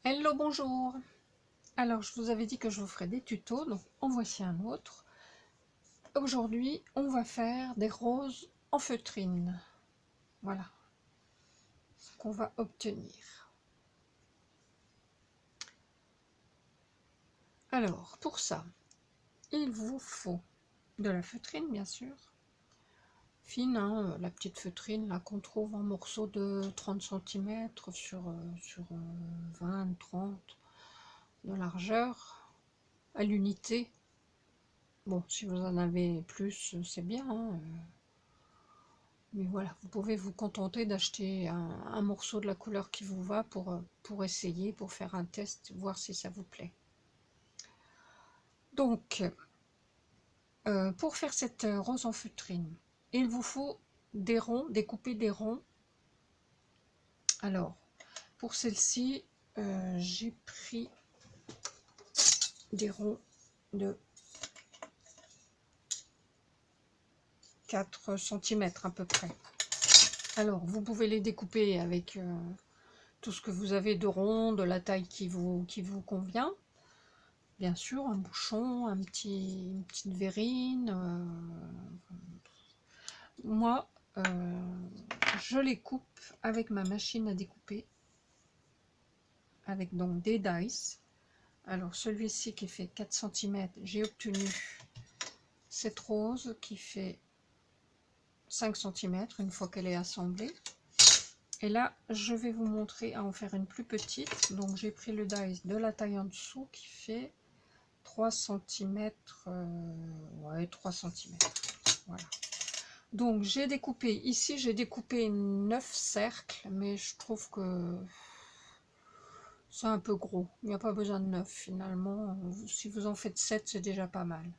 Hello, bonjour. Alors, je vous avais dit que je vous ferais des tutos, donc en voici un autre. Aujourd'hui, on va faire des roses en feutrine. Voilà ce qu'on va obtenir. Alors, pour ça, il vous faut de la feutrine, bien sûr. Fine, hein, la petite feutrine là qu'on trouve en morceaux de 30 cm sur 20-30 de largeur à l'unité. Bon, si vous en avez plus, c'est bien, hein. Mais voilà, vous pouvez vous contenter d'acheter un morceau de la couleur qui vous va pour essayer, pour faire un test, voir si ça vous plaît. Donc, pour faire cette rose en feutrine, il vous faut des ronds, découper des ronds. Alors, pour celle-ci, j'ai pris des ronds de 4 cm à peu près. Alors, vous pouvez les découper avec tout ce que vous avez de rond, de la taille qui vous convient. Bien sûr, un bouchon, une petite verrine. Moi, je les coupe avec ma machine à découper, avec donc des dice. Alors celui-ci qui fait 4 cm, j'ai obtenu cette rose qui fait 5 cm une fois qu'elle est assemblée. Et là, je vais vous montrer à en faire une plus petite. Donc j'ai pris le dice de la taille en dessous qui fait 3 cm, ouais, 3 cm. Voilà. Donc j'ai découpé, ici j'ai découpé 9 cercles, mais je trouve que c'est un peu gros. Il n'y a pas besoin de 9 finalement. Si vous en faites 7, c'est déjà pas mal.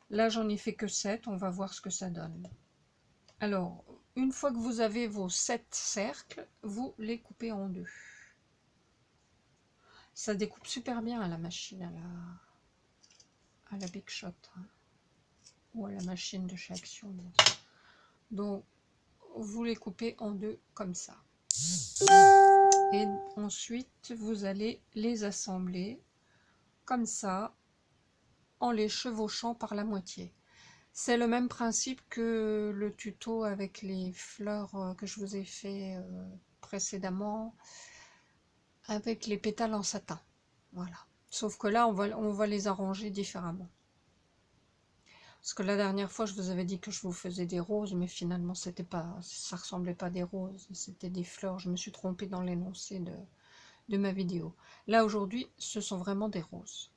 Là j'en ai fait que 7, on va voir ce que ça donne. Alors, une fois que vous avez vos 7 cercles, vous les coupez en deux. Ça découpe super bien à la machine, à la Big Shot, hein, ou à la machine de chez Action. Donc, vous les coupez en deux comme ça. Et ensuite, vous allez les assembler comme ça, en les chevauchant par la moitié. C'est le même principe que le tuto avec les fleurs que je vous ai fait précédemment, avec les pétales en satin. Voilà. Sauf que là, on va les arranger différemment. Parce que la dernière fois, je vous avais dit que je vous faisais des roses, mais finalement, c'était pas, ça ressemblait pas à des roses, c'était des fleurs. Je me suis trompée dans l'énoncé de ma vidéo. Là, aujourd'hui, ce sont vraiment des roses.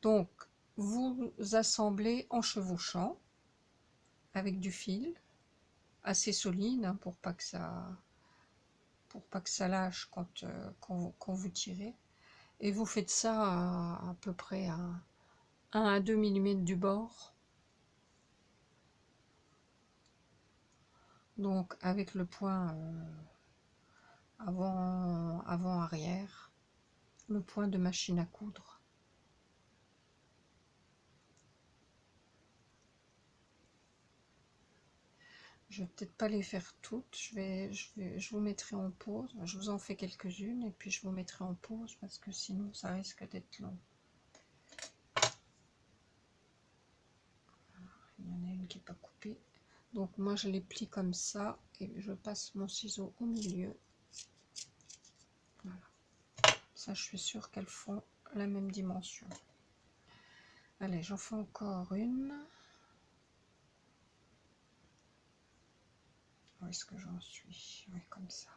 Donc, vous assemblez en chevauchant avec du fil assez solide, hein, pour pas que ça lâche quand vous tirez. Et vous faites ça à peu près à 1 à 2 mm du bord. Donc, avec le point avant-arrière, le point de machine à coudre. Je vais peut-être pas les faire toutes, je vous mettrai en pause. Je vous en fais quelques-unes et puis je vous mettrai en pause parce que sinon ça risque d'être long. Il y en a une qui n'est pas coupée. Donc moi je les plie comme ça et je passe mon ciseau au milieu. Voilà. Ça, je suis sûre qu'elles font la même dimension. Allez, j'en fais encore une. Où est-ce que j'en suis? Oui, comme ça.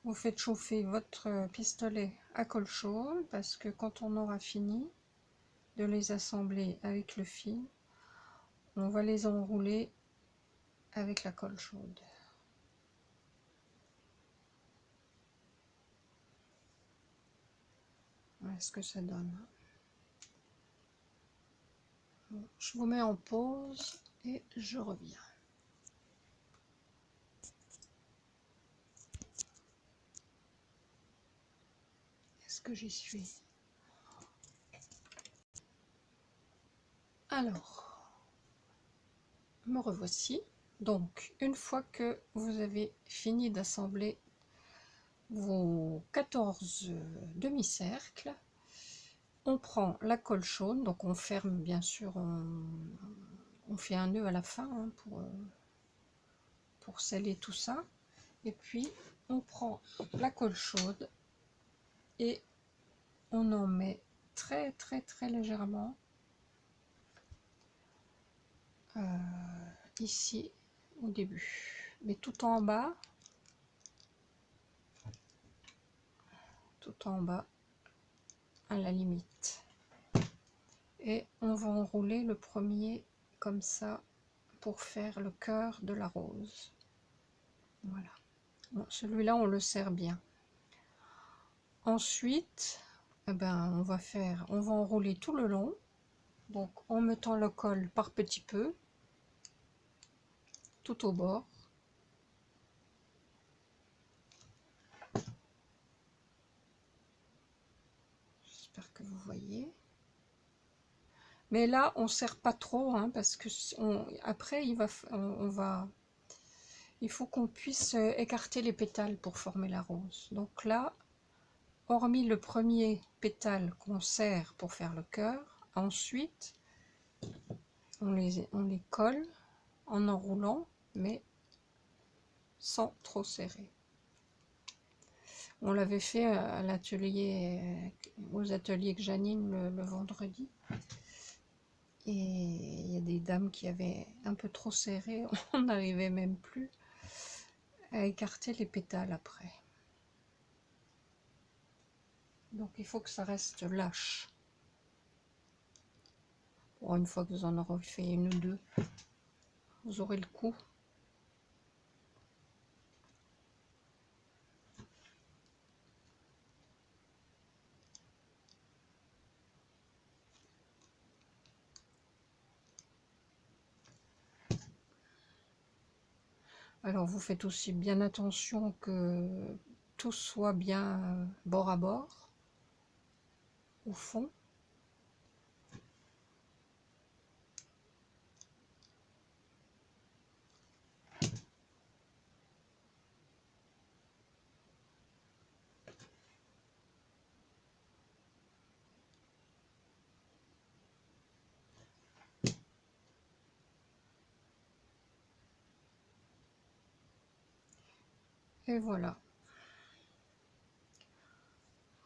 Vous faites chauffer votre pistolet à colle chaude parce que quand on aura fini de les assembler avec le fil, on va les enrouler avec la colle chaude. Voilà ce que ça donne. Bon, je vous mets en pause et je reviens. Est-ce que j'y suis? Alors, me revoici. Donc, une fois que vous avez fini d'assembler vos 14 demi-cercles, on prend la colle chaude, donc on ferme bien sûr, on fait un nœud à la fin hein, pour sceller tout ça, et puis on prend la colle chaude et on en met très très très légèrement ici au début, mais tout en bas à la limite, et on va enrouler le premier comme ça pour faire le cœur de la rose. Voilà, bon, celui-là on le serre bien. Ensuite eh ben, on va enrouler tout le long, donc en mettant le col par petit peu tout au bord. J'espère que vous voyez. Mais là, on serre pas trop, hein, parce que après, il faut qu'on puisse écarter les pétales pour former la rose. Donc là, hormis le premier pétale qu'on serre pour faire le cœur, ensuite, on les colle en enroulant, mais sans trop serrer. On l'avait fait à l'atelier, aux ateliers que j'anime le vendredi. Et il y a des dames qui avaient un peu trop serré, on n'arrivait même plus à écarter les pétales après. Donc il faut que ça reste lâche. Bon, une fois que vous en aurez fait une ou deux, vous aurez le coup. Alors vous faites aussi bien attention que tout soit bien bord à bord, au fond. Et voilà.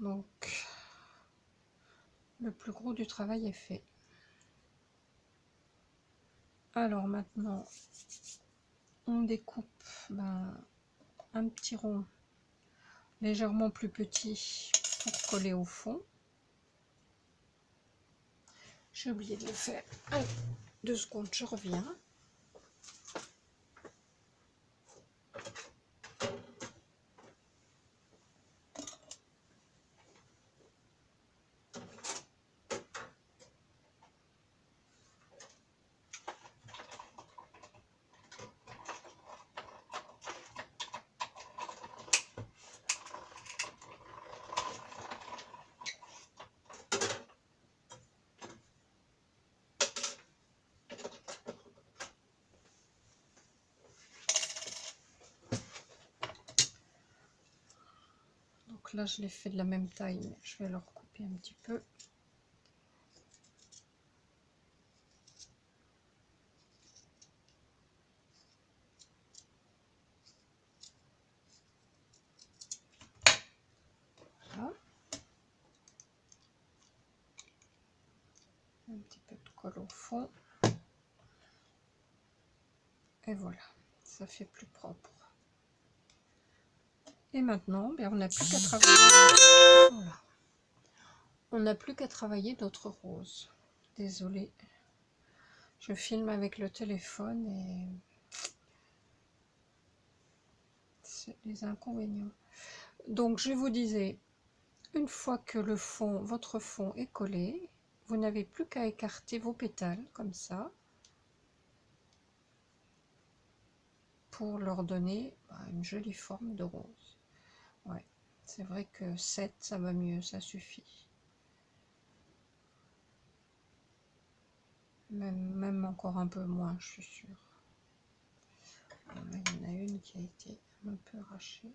Donc, le plus gros du travail est fait. Alors maintenant, on découpe un petit rond légèrement plus petit pour coller au fond. J'ai oublié de le faire. Allez, 2 secondes, je reviens. Donc là, je l'ai fait de la même taille, mais je vais le recouper un petit peu. Voilà. Un petit peu de colle au fond. Et voilà, ça fait plus propre. Et maintenant, on n'a plus qu'à travailler. Voilà. On n'a plus qu'à travailler d'autres roses. Désolée, je filme avec le téléphone et c'est les inconvénients. Donc je vous disais, une fois que le fond, votre fond est collé, vous n'avez plus qu'à écarter vos pétales comme ça pour leur donner une jolie forme de rose. Ouais. C'est vrai que 7, ça va mieux, ça suffit. Même encore un peu moins, je suis sûre. Là, il y en a une qui a été un peu arrachée.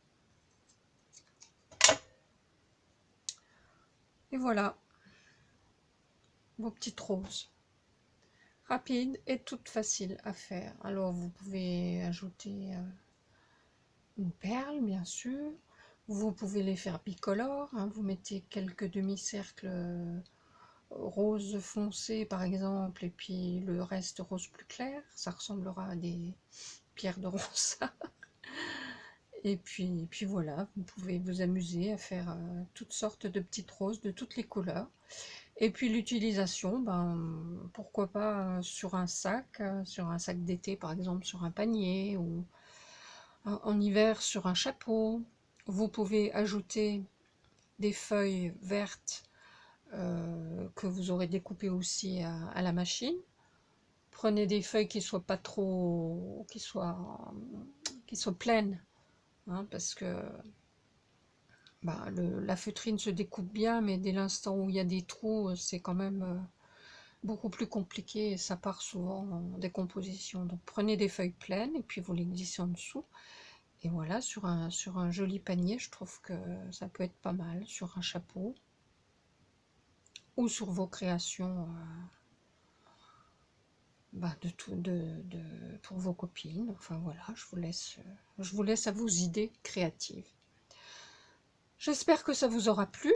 Et voilà, vos petites roses. Rapide et toute facile à faire. Alors, vous pouvez ajouter une perle, bien sûr. Vous pouvez les faire bicolores. Hein. Vous mettez quelques demi-cercles rose foncé, par exemple, et puis le reste rose plus clair. Ça ressemblera à des pierres de ronsard. Et puis voilà, vous pouvez vous amuser à faire toutes sortes de petites roses de toutes les couleurs. Et puis l'utilisation, ben, pourquoi pas sur un sac d'été par exemple, sur un panier, ou en hiver sur un chapeau. Vous pouvez ajouter des feuilles vertes que vous aurez découpées aussi à la machine. Prenez des feuilles qui soient pas trop, qui soient pleines, hein, parce que bah, la feutrine se découpe bien, mais dès l'instant où il y a des trous, c'est quand même beaucoup plus compliqué et ça part souvent en décomposition. Donc prenez des feuilles pleines et puis vous les glissez en dessous. Et voilà, sur un joli panier, je trouve que ça peut être pas mal, sur un chapeau ou sur vos créations bah, pour vos copines. Enfin voilà, je vous laisse à vos idées créatives. J'espère que ça vous aura plu.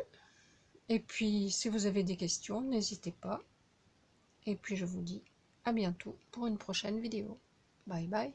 Et puis, si vous avez des questions, n'hésitez pas. Et puis, je vous dis à bientôt pour une prochaine vidéo. Bye bye.